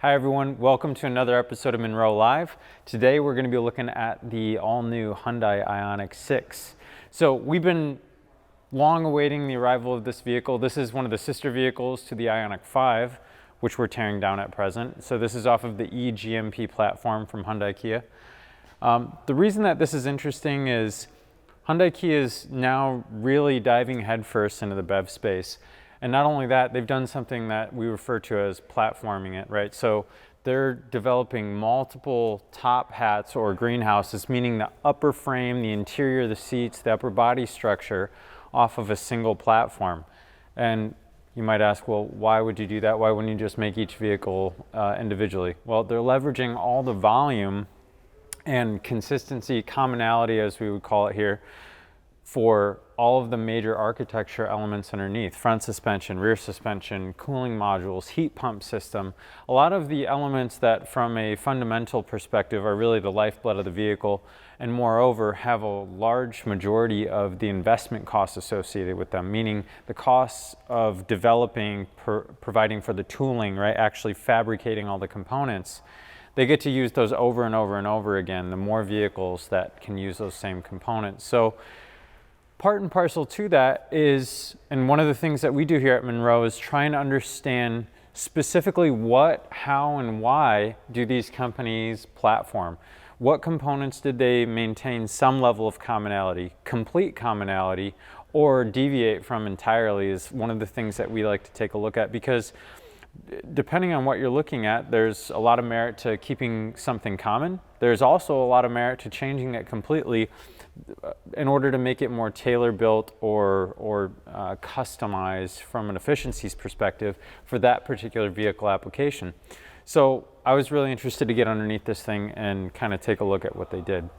Hi everyone, welcome to another episode of Munro Live. Today we're going to be looking at the all-new Hyundai Ioniq 6. So we've been long awaiting the arrival of this vehicle. This is one of the sister vehicles to the Ioniq 5, which we're tearing down at present. So this is off of the E-GMP platform from Hyundai Kia. The reason that this is interesting is Hyundai Kia is now really diving headfirst into the BEV space. And not only that, they've done something that we refer to as platforming it, right? So they're developing multiple top hats or greenhouses, meaning the upper frame, the interior, the seats, the upper body structure off of a single platform. And you might ask, well, why would you do that? Why wouldn't you just make each vehicle individually? Well, they're leveraging all the volume and consistency, commonality as we would call it here, for all of the major architecture elements underneath: front suspension, rear suspension, cooling modules, heat pump system. A lot of the elements that from a fundamental perspective are really the lifeblood of the vehicle, and moreover have a large majority of the investment costs associated with them, meaning the costs of developing, providing for the tooling, right, actually fabricating all the components. They get to use those over and over and over again, the more vehicles that can use those same components. So part and parcel to that is, and one of the things that we do here at Munro is trying to understand specifically what, how, and why do these companies platform? What components did they maintain some level of commonality, complete commonality, or deviate from entirely is one of the things that we like to take a look at, because depending on what you're looking at, there's a lot of merit to keeping something common. There's also a lot of merit to changing it completely in order to make it more tailor-built or customized from an efficiencies perspective for that particular vehicle application. So I was really interested to get underneath this thing and kind of take a look at what they did.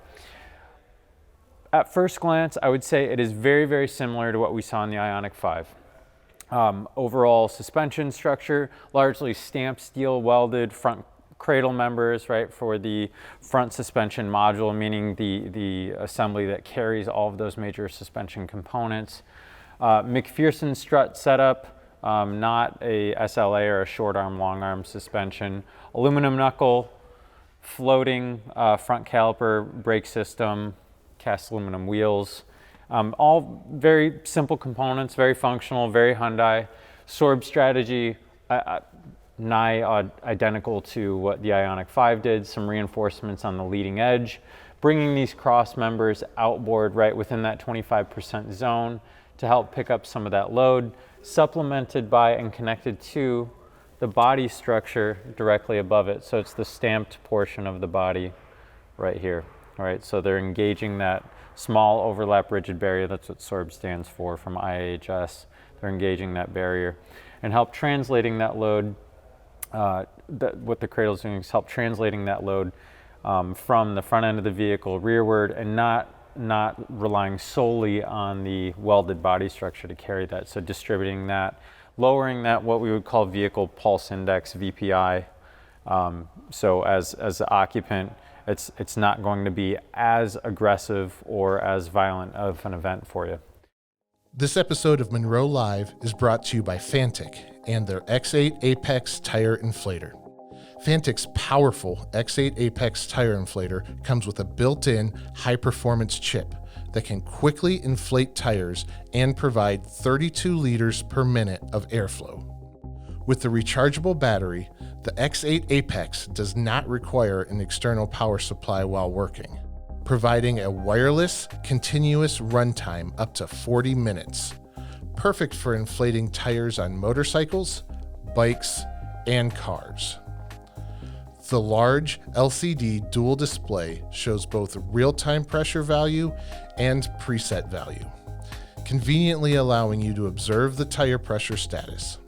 At first glance, I would say it is very, very similar to what we saw in the Ioniq 5. Overall suspension structure, largely stamped steel welded front cradle members, right, for the front suspension module, meaning the assembly that carries all of those major suspension components. McPherson strut setup, not a SLA or a short arm, long arm suspension. Aluminum knuckle, floating front caliper brake system, cast aluminum wheels. All very simple components, very functional, very Hyundai. Sorb strategy, nigh identical to what the Ioniq 5 did. Some reinforcements on the leading edge, bringing these cross members outboard right within that 25% zone to help pick up some of that load, supplemented by and connected to the body structure directly above it. So it's the stamped portion of the body right here. All right, so they're engaging that small overlap rigid barrier. That's what SORB stands for from IIHS. They're engaging that barrier and help translating that load. What the Cradle is doing is help translating that load from the front end of the vehicle rearward, and not relying solely on the welded body structure to carry that. So distributing that, lowering that what we would call vehicle pulse index, VPI. So as the occupant, it's not going to be as aggressive or as violent of an event for you. This episode of Munro Live is brought to you by Fantic and their X8 Apex tire inflator. Fantic's powerful X8 Apex tire inflator comes with a built-in high-performance chip that can quickly inflate tires and provide 32 liters per minute of airflow. With the rechargeable battery, the X8 Apex does not require an external power supply while working, providing a wireless, continuous runtime up to 40 minutes, perfect for inflating tires on motorcycles, bikes, and cars. The large LCD dual display shows both real-time pressure value and preset value, conveniently allowing you to observe the tire pressure status.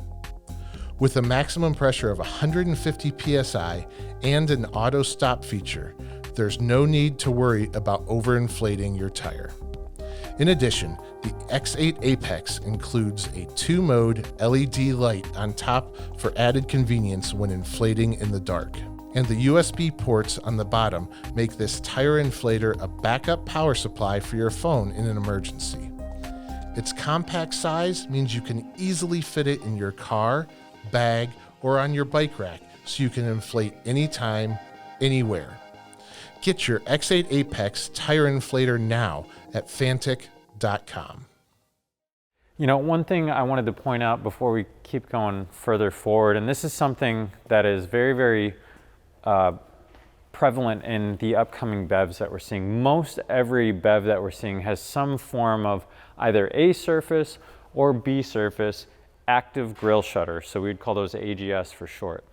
With a maximum pressure of 150 psi and an auto stop feature, there's no need to worry about overinflating your tire. In addition, the X8 Apex includes a 2-mode LED light on top for added convenience when inflating in the dark. And the USB ports on the bottom make this tire inflator a backup power supply for your phone in an emergency. Its compact size means you can easily fit it in your car, bag, or on your bike rack, so you can inflate anytime, anywhere. Get your X8 Apex tire inflator now at fantic.com. You know, one thing I wanted to point out before we keep going further forward, and this is something that is very, very prevalent in the upcoming BEVs that we're seeing. Most every BEV that we're seeing has some form of either A surface or B surface active grille shutter. So we'd call those AGS for short.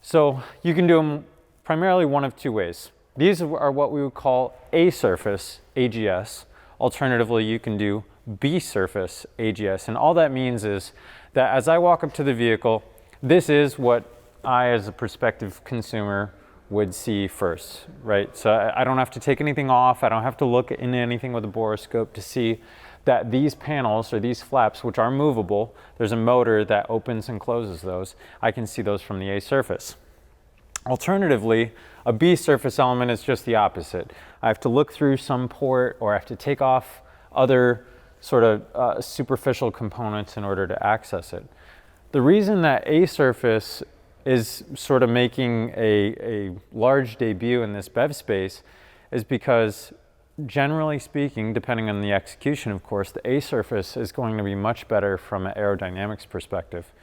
So you can do them primarily one of two ways. These are what we would call A surface AGS. Alternatively, you can do B surface AGS. And all that means is that as I walk up to the vehicle, this is what I as a prospective consumer would see first, right? So I don't have to take anything off. I don't have to look into anything with a borescope to see that these panels or these flaps, which are movable, there's a motor that opens and closes those. I can see those from the A surface. Alternatively, a B surface element is just the opposite. I have to look through some port or I have to take off other sort of superficial components in order to access it. The reason that A surface is sort of making a large debut in this BEV space is because generally speaking, depending on the execution, of course, the A surface is going to be much better from an aerodynamics perspective.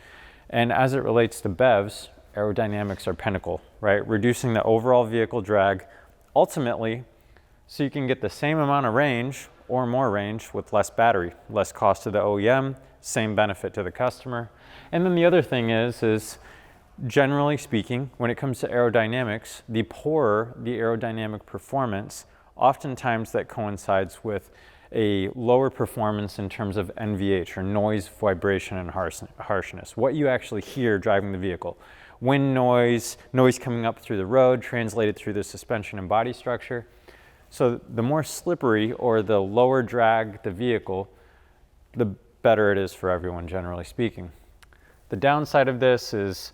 And as it relates to BEVs, aerodynamics are pinnacle, right? Reducing the overall vehicle drag, ultimately, so you can get the same amount of range or more range with less battery, less cost to the OEM, same benefit to the customer. And then the other thing is generally speaking, when it comes to aerodynamics, the poorer the aerodynamic performance, oftentimes that coincides with a lower performance in terms of NVH, or noise, vibration, and harshness. What you actually hear driving the vehicle. Wind noise, noise coming up through the road, translated through the suspension and body structure. So the more slippery or the lower drag the vehicle, the better it is for everyone, generally speaking. The downside of this is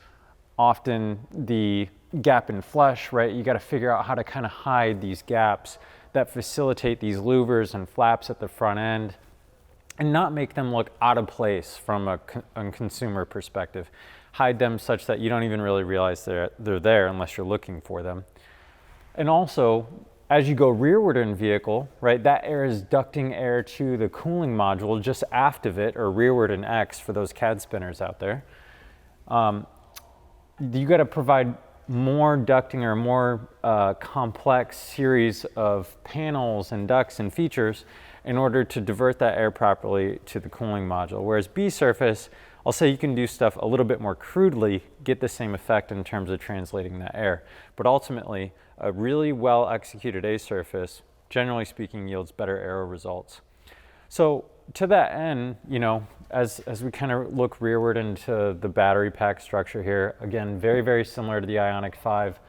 often the gap in flush, right? You got to figure out how to kind of hide these gaps that facilitate these louvers and flaps at the front end and not make them look out of place from a consumer perspective. Hide them such that you don't even really realize they're there unless you're looking for them. And also, as you go rearward in vehicle, right, that air is ducting air to the cooling module just aft of it, or rearward in X for those CAD spinners out there. You got to provide more ducting or more complex series of panels and ducts and features in order to divert that air properly to the cooling module. Whereas B surface, I'll say you can do stuff a little bit more crudely, get the same effect in terms of translating that air. But ultimately, a really well executed A surface, generally speaking, yields better aero results. So to that end, you know, as we kind of look rearward into the battery pack structure here, again, very, very similar to the Ioniq 5.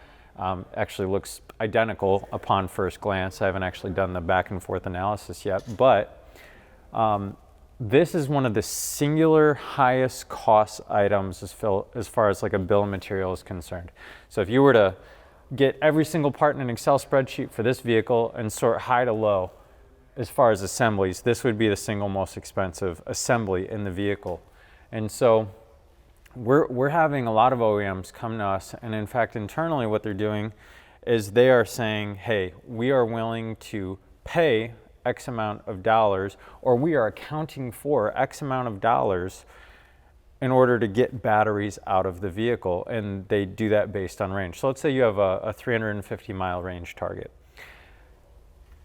Actually looks identical upon first glance. I haven't actually done the back and forth analysis yet, but this is one of the singular highest cost items as far as like a bill of material is concerned. So if you were to get every single part in an Excel spreadsheet for this vehicle and sort high to low, as far as assemblies, this would be the single most expensive assembly in the vehicle. And so we're having a lot of OEMs come to us, and in fact, internally what they're doing is they are saying, hey, we are willing to pay X amount of dollars, or we are accounting for X amount of dollars in order to get batteries out of the vehicle, and they do that based on range. So let's say you have a 350 mile range target.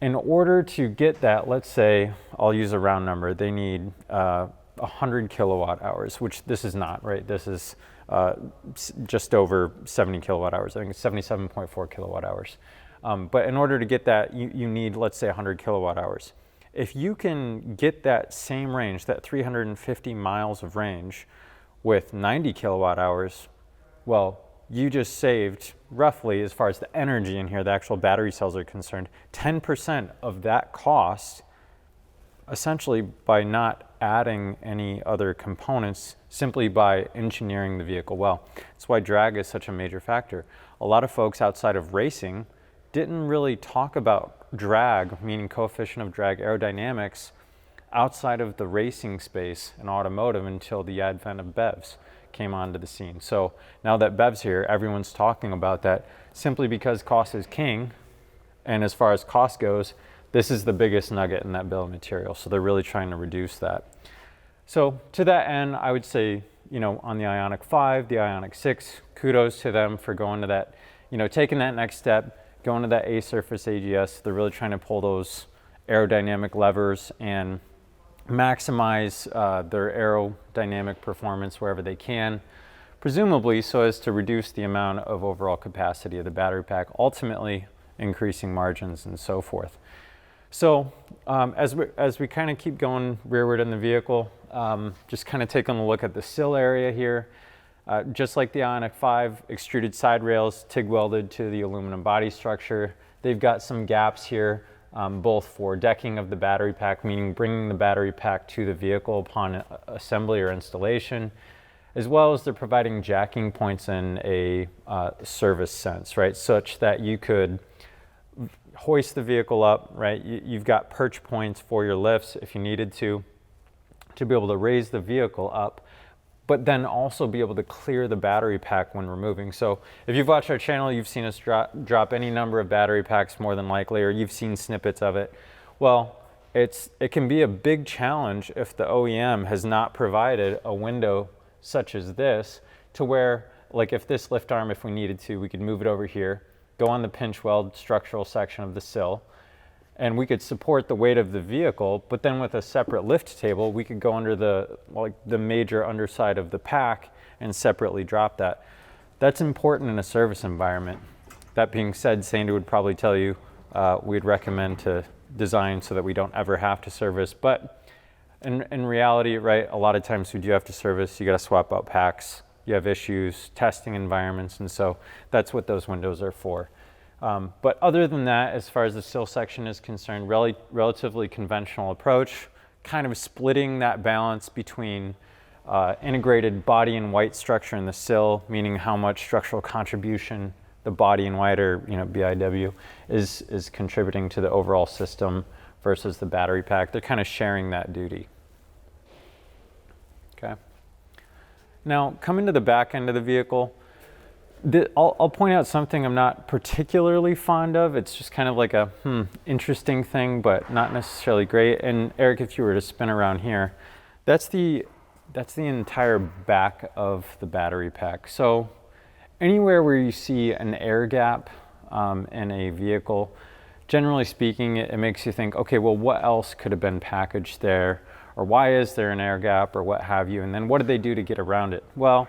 In order to get that, let's say, I'll use a round number, they need 100 kilowatt hours, which this is not, right? This is just over 70 kilowatt hours. I think it's 77.4 kilowatt hours. But in order to get that, you need, let's say, 100 kilowatt hours. If you can get that same range, that 350 miles of range with 90 kilowatt hours, well, you just saved roughly, as far as the energy in here, the actual battery cells are concerned, 10% of that cost, essentially by not adding any other components, simply by engineering the vehicle well. That's why drag is such a major factor. A lot of folks outside of racing didn't really talk about drag, meaning coefficient of drag aerodynamics, outside of the racing space and automotive until the advent of BEVs. came onto the scene. So now that BEV's here, everyone's talking about that simply because cost is king. And as far as cost goes, this is the biggest nugget in that bill of material. So they're really trying to reduce that. So to that end, I would say, you know, on the Ioniq 5, the Ioniq 6, kudos to them for going to that, you know, taking that next step, going to that A-surface AGS. They're really trying to pull those aerodynamic levers and maximize their aerodynamic performance wherever they can, presumably so as to reduce the amount of overall capacity of the battery pack, ultimately increasing margins and so forth. So as we kind of keep going rearward in the vehicle, just kind of taking a look at the sill area here. Just like the Ioniq 5, extruded side rails, TIG welded to the aluminum body structure. They've got some gaps here, both for decking of the battery pack, meaning bringing the battery pack to the vehicle upon assembly or installation, as well as they're providing jacking points in a service sense, right? Such that you could hoist the vehicle up, right? You've got perch points for your lifts if you needed to be able to raise the vehicle up, but then also be able to clear the battery pack when removing. So if you've watched our channel, you've seen us drop any number of battery packs more than likely, or you've seen snippets of it. Well, it can be a big challenge if the OEM has not provided a window such as this to where, like if this lift arm, if we needed to, we could move it over here, go on the pinch weld structural section of the sill, and we could support the weight of the vehicle, but then with a separate lift table, we could go under the major underside of the pack and separately drop that. That's important in a service environment. That being said, Sandy would probably tell you we'd recommend to design so that we don't ever have to service, but in reality, right, a lot of times we do have to service. You got to swap out packs, you have issues, testing environments, and so that's what those windows are for. But other than that, as far as the sill section is concerned, relatively conventional approach, kind of splitting that balance between integrated body and white structure in the sill, meaning how much structural contribution the body and white, or BIW, is contributing to the overall system versus the battery pack. They're kind of sharing that duty. Okay. Now, coming to the back end of the vehicle, I'll point out something I'm not particularly fond of. It's just kind of like a interesting thing, but not necessarily great. And Eric, if you were to spin around here, that's the entire back of the battery pack. So anywhere where you see an air gap in a vehicle, generally speaking, it makes you think, okay, well, what else could have been packaged there? Or why is there an air gap, or what have you? And then what did they do to get around it? Well,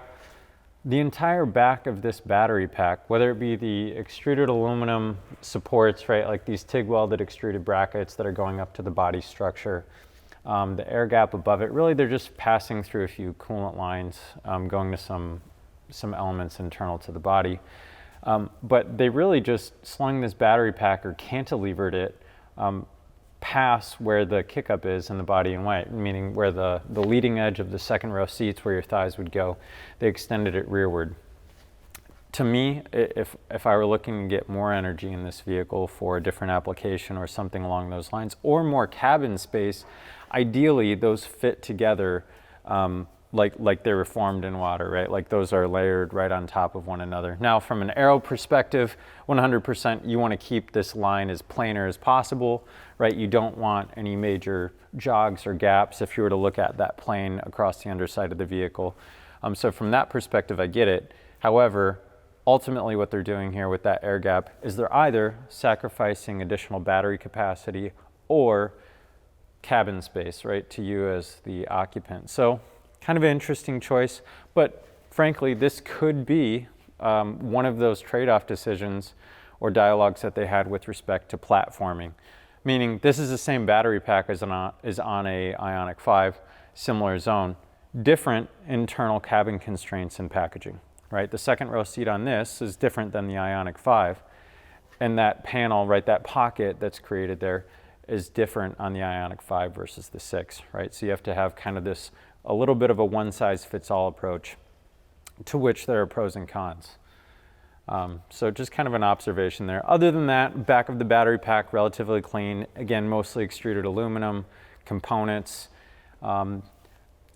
the entire back of this battery pack, whether it be the extruded aluminum supports, right, like these TIG welded extruded brackets that are going up to the body structure, the air gap above it, really they're just passing through a few coolant lines, going to some elements internal to the body. But they really just slung this battery pack or cantilevered it past where the kick-up is in the body in white, meaning where the leading edge of the second row seats where your thighs would go, they extended it rearward. To me, if I were looking to get more energy in this vehicle for a different application or something along those lines, or more cabin space, ideally those fit together like they were formed in water, right? Like those are layered right on top of one another. Now, from an aero perspective, 100% you want to keep this line as planar as possible, right? You don't want any major jogs or gaps if you were to look at that plane across the underside of the vehicle. So from that perspective, I get it. However, ultimately what they're doing here with that air gap is they're either sacrificing additional battery capacity or cabin space, right, to you as the occupant. So kind of an interesting choice, but frankly, this could be one of those trade-off decisions or dialogues that they had with respect to platforming. Meaning, this is the same battery pack as on a Ioniq 5, similar zone, different internal cabin constraints and packaging, right? The second row seat on this is different than the Ioniq 5, and that panel, right, that pocket that's created there is different on the Ioniq 5 versus the 6, right? So you have to have kind of this a little bit of a one-size-fits-all approach, to which there are pros and cons. So just kind of an observation there. Other than that, back of the battery pack, relatively clean. Again, mostly extruded aluminum components.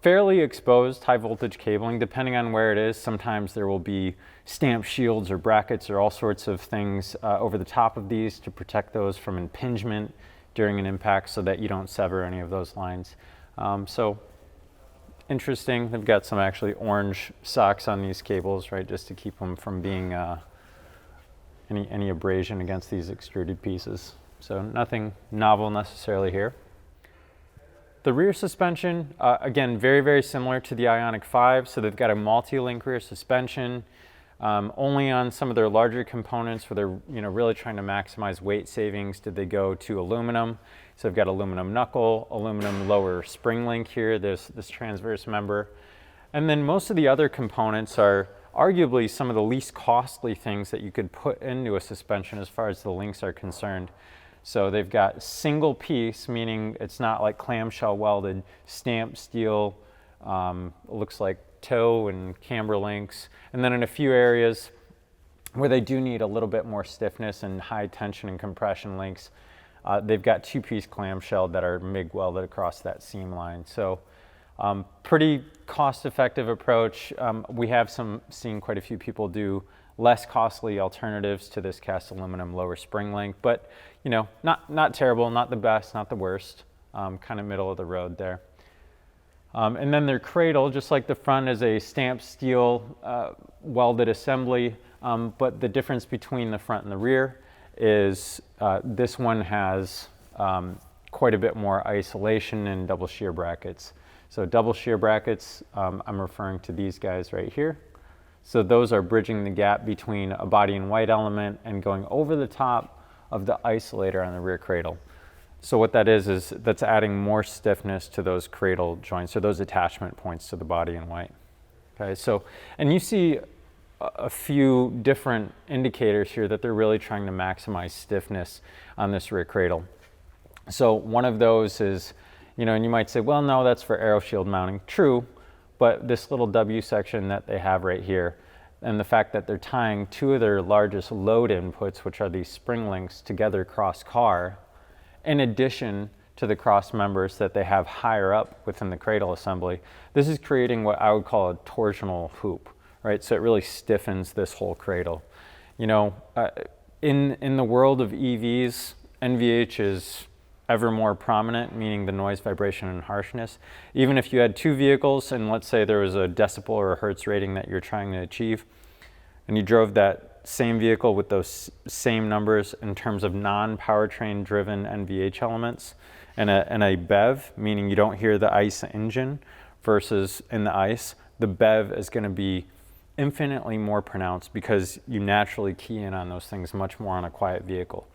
fairly exposed high voltage cabling, depending on where it is. Sometimes there will be stamp shields or brackets or all sorts of things over the top of these to protect those from impingement during an impact so that you don't sever any of those lines. So interesting. They've got some actually orange socks on these cables, right, just to keep them from being any abrasion against these extruded pieces. So nothing novel necessarily here. The rear suspension, again, very, very similar to the Ioniq 5. So they've got a multi-link rear suspension. Only on some of their larger components where they're really trying to maximize weight savings did they go to aluminum. So they've got aluminum knuckle, aluminum lower spring link here. There's this transverse member. And then most of the other components are arguably some of the least costly things that you could put into a suspension as far as the links are concerned. So they've got single piece, meaning it's not like clamshell welded, stamped steel, looks like toe and camber links. And then in a few areas where they do need a little bit more stiffness and high tension and compression links, they've got two-piece clamshell that are MIG welded across that seam line. So pretty cost-effective approach. We have seen quite a few people do less costly alternatives to this cast aluminum lower spring link, but not terrible, not the best, not the worst, kind of middle of the road there. And then their cradle, just like the front, is a stamped steel welded assembly, but the difference between the front and the rear is this one has quite a bit more isolation and double shear brackets. So double shear brackets, I'm referring to these guys right here. So those are bridging the gap between a body in white element and going over the top of the isolator on the rear cradle. So what that is that's adding more stiffness to those cradle joints, or those attachment points to the body in white. Okay, so, and you see a few different indicators here that they're really trying to maximize stiffness on this rear cradle. So one of those is, and you might say, well, no, that's for aero shield mounting. True, but this little W section that they have right here, and the fact that they're tying two of their largest load inputs, which are these spring links, together cross car, in addition to the cross members that they have higher up within the cradle assembly, this is creating what I would call a torsional hoop, right? So it really stiffens this whole cradle. In the world of EVs, NVH is ever more prominent, meaning the noise, vibration, and harshness. Even if you had two vehicles and let's say there was a decibel or a hertz rating that you're trying to achieve, and you drove that same vehicle with those same numbers in terms of non-powertrain driven NVH elements and a BEV, meaning you don't hear the ICE engine versus in the ICE, the BEV is going to be infinitely more pronounced because you naturally key in on those things much more on a quiet vehicle.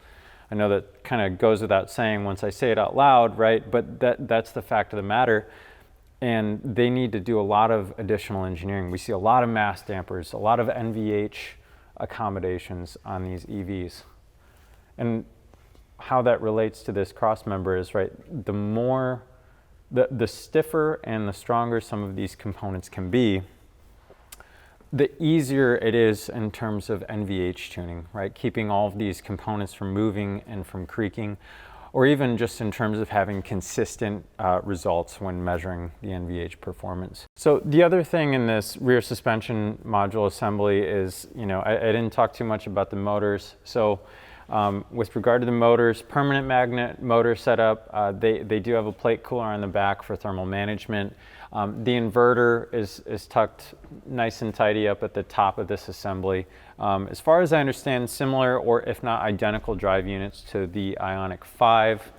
I know that kind of goes without saying once I say it out loud, right? But that's the fact of the matter. And they need to do a lot of additional engineering. We see a lot of mass dampers, a lot of NVH accommodations on these EVs. And how that relates to this cross member is, right, the stiffer and the stronger some of these components can be, the easier it is in terms of NVH tuning, right? Keeping all of these components from moving and from creaking, or even just in terms of having consistent results when measuring the NVH performance. So the other thing in this rear suspension module assembly is, I didn't talk too much about the motors. So with regard to the motors, permanent magnet motor setup, they do have a plate cooler on the back for thermal management. The inverter is tucked nice and tidy up at the top of this assembly. As far as I understand, similar or if not identical drive units to the Ioniq 5.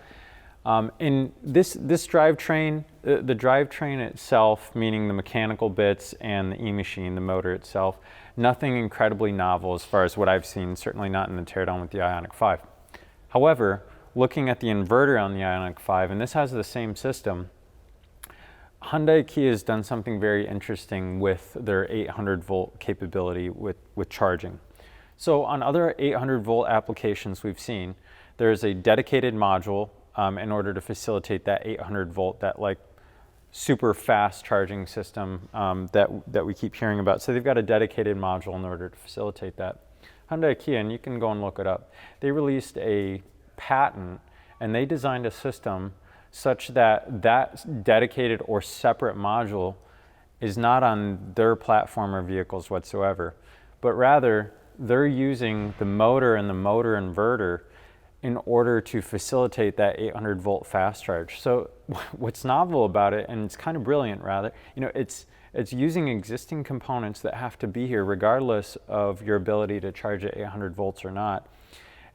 In this drivetrain, the drivetrain itself, meaning the mechanical bits and the e-machine, the motor itself, nothing incredibly novel as far as what I've seen, certainly not in the teardown with the Ioniq 5. However, looking at the inverter on the Ioniq 5, and this has the same system, Hyundai Kia has done something very interesting with their 800 volt capability with charging. So on other 800 volt applications we've seen, there's a dedicated module in order to facilitate that 800 volt, that like super fast charging system that we keep hearing about. So they've got a dedicated module in order to facilitate that. Hyundai Kia, and you can go and look it up, they released a patent and they designed a system such that that dedicated or separate module is not on their platform or vehicles whatsoever, but rather they're using the motor and the motor inverter in order to facilitate that 800 volt fast charge. So what's novel about it, and it's kind of brilliant rather, it's using existing components that have to be here regardless of your ability to charge at 800 volts or not.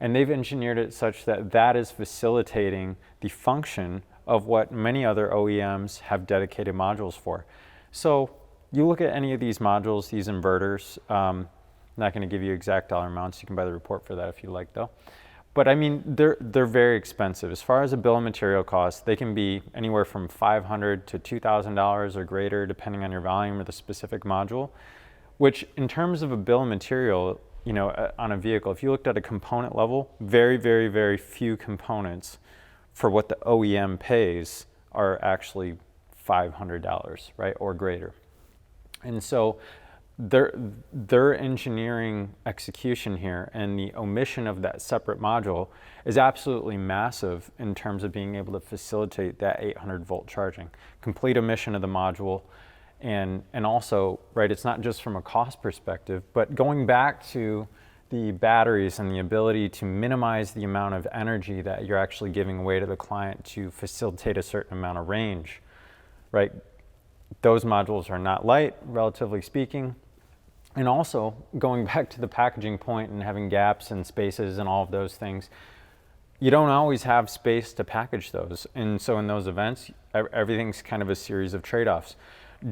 And they've engineered it such that that is facilitating the function of what many other OEMs have dedicated modules for. So you look at any of these modules, these inverters, I'm not going to give you exact dollar amounts. You can buy the report for that if you like though. But I mean, they're very expensive. As far as a bill of material costs, they can be anywhere from $500 to $2,000 or greater, depending on your volume or the specific module, which in terms of a bill of material, on a vehicle, if you looked at a component level, very, very, very few components for what the OEM pays are actually $500, right, or greater. And so their engineering execution here and the omission of that separate module is absolutely massive in terms of being able to facilitate that 800 volt charging. Complete omission of the module, and also, right, it's not just from a cost perspective, but going back to the batteries and the ability to minimize the amount of energy that you're actually giving away to the client to facilitate a certain amount of range, right? Those modules are not light, relatively speaking. And also, going back to the packaging point and having gaps and spaces and all of those things, you don't always have space to package those. And so in those events, everything's kind of a series of trade-offs.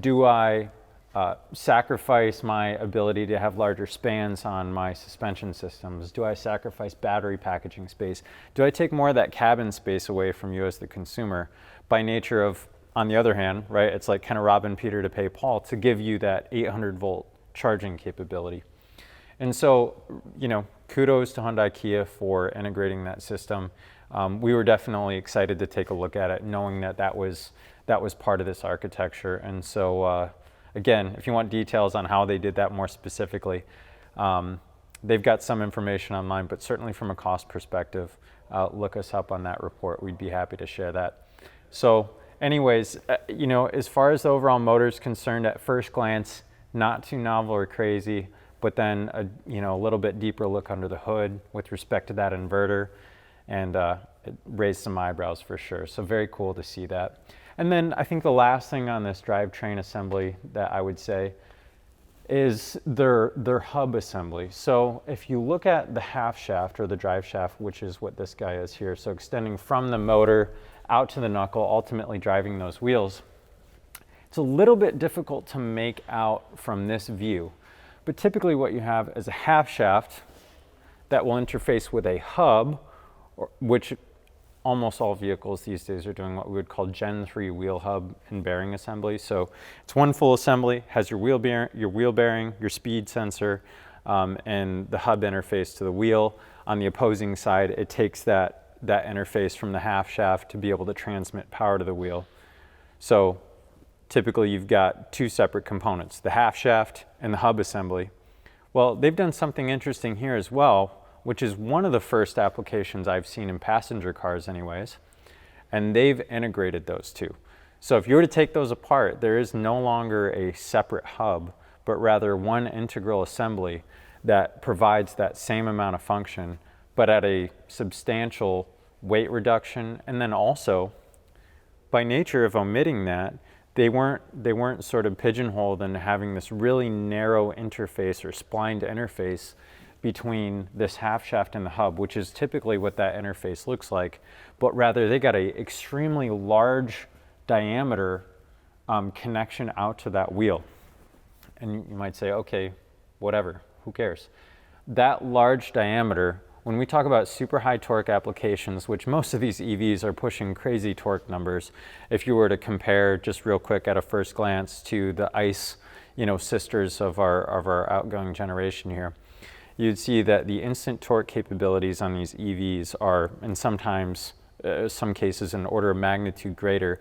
Do I sacrifice my ability to have larger spans on my suspension systems? Do I sacrifice battery packaging space? Do I take more of that cabin space away from you as the consumer by nature of, on the other hand, right, it's like kind of robbing Peter to pay Paul to give you that 800 volt charging capability. And so, kudos to Hyundai Kia for integrating that system. We were definitely excited to take a look at it, knowing that was part of this architecture. And so, again, if you want details on how they did that more specifically, they've got some information online, but certainly from a cost perspective, look us up on that report. We'd be happy to share that. So anyways, as far as the overall motor is concerned, at first glance, not too novel or crazy, but then a little bit deeper look under the hood with respect to that inverter, and it raised some eyebrows for sure. So very cool to see that. And then I think the last thing on this drivetrain assembly that I would say is their hub assembly. So if you look at the half shaft or the drive shaft, which is what this guy is here, so extending from the motor out to the knuckle, ultimately driving those wheels, it's a little bit difficult to make out from this view. But typically what you have is a half shaft that will interface with a hub, which almost all vehicles these days are doing what we would call Gen 3 wheel hub and bearing assembly. So it's one full assembly, has your wheel bearing, your speed sensor, and the hub interface to the wheel. On the opposing side, it takes that interface from the half shaft to be able to transmit power to the wheel. So typically you've got two separate components, the half shaft and the hub assembly. Well, they've done something interesting here as well, which is one of the first applications I've seen in passenger cars anyways, and they've integrated those two. So if you were to take those apart, there is no longer a separate hub, but rather one integral assembly that provides that same amount of function, but at a substantial weight reduction. And then also, by nature of omitting that, they weren't sort of pigeonholed into having this really narrow interface or splined interface between this half shaft and the hub, which is typically what that interface looks like, but rather they got a extremely large diameter connection out to that wheel. And you might say, okay, whatever, who cares? That large diameter, when we talk about super high torque applications, which most of these EVs are pushing crazy torque numbers, if you were to compare just real quick at a first glance to the ICE, sisters of our outgoing generation here, you'd see that the instant torque capabilities on these EVs are, in some cases, an order of magnitude greater.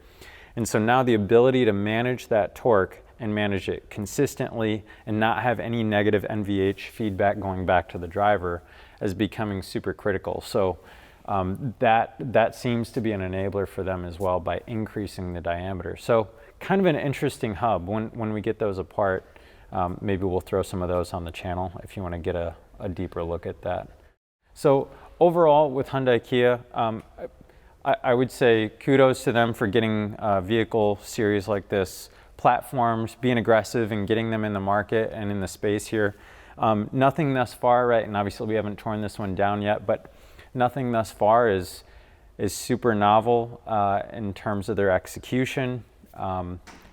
And so now the ability to manage that torque and manage it consistently and not have any negative NVH feedback going back to the driver is becoming super critical. So that seems to be an enabler for them as well by increasing the diameter. So kind of an interesting hub. When we get those apart, maybe we'll throw some of those on the channel if you want to get a deeper look at that. So overall with Hyundai Kia, I would say kudos to them for getting a vehicle series like this, platforms, being aggressive and getting them in the market and in the space here. Nothing thus far, right, and obviously we haven't torn this one down yet, but nothing thus far is super novel in terms of their execution.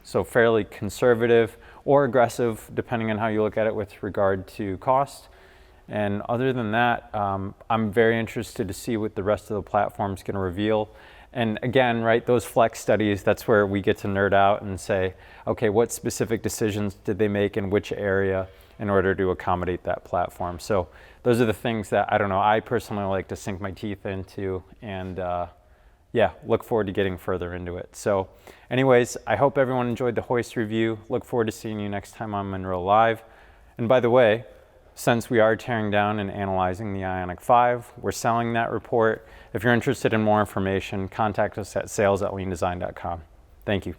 So fairly conservative or aggressive, depending on how you look at it with regard to cost. And other than that, I'm very interested to see what the rest of the platform's going to reveal. And again, right, those flex studies, that's where we get to nerd out and say, okay, what specific decisions did they make in which area in order to accommodate that platform? So those are the things that, I don't know, I personally like to sink my teeth into and yeah, look forward to getting further into it. So anyways, I hope everyone enjoyed the Hoist review. Look forward to seeing you next time on Munro Live. And by the way, since we are tearing down and analyzing the Ioniq 5, we're selling that report. If you're interested in more information, contact us at sales@leandesign.com. Thank you.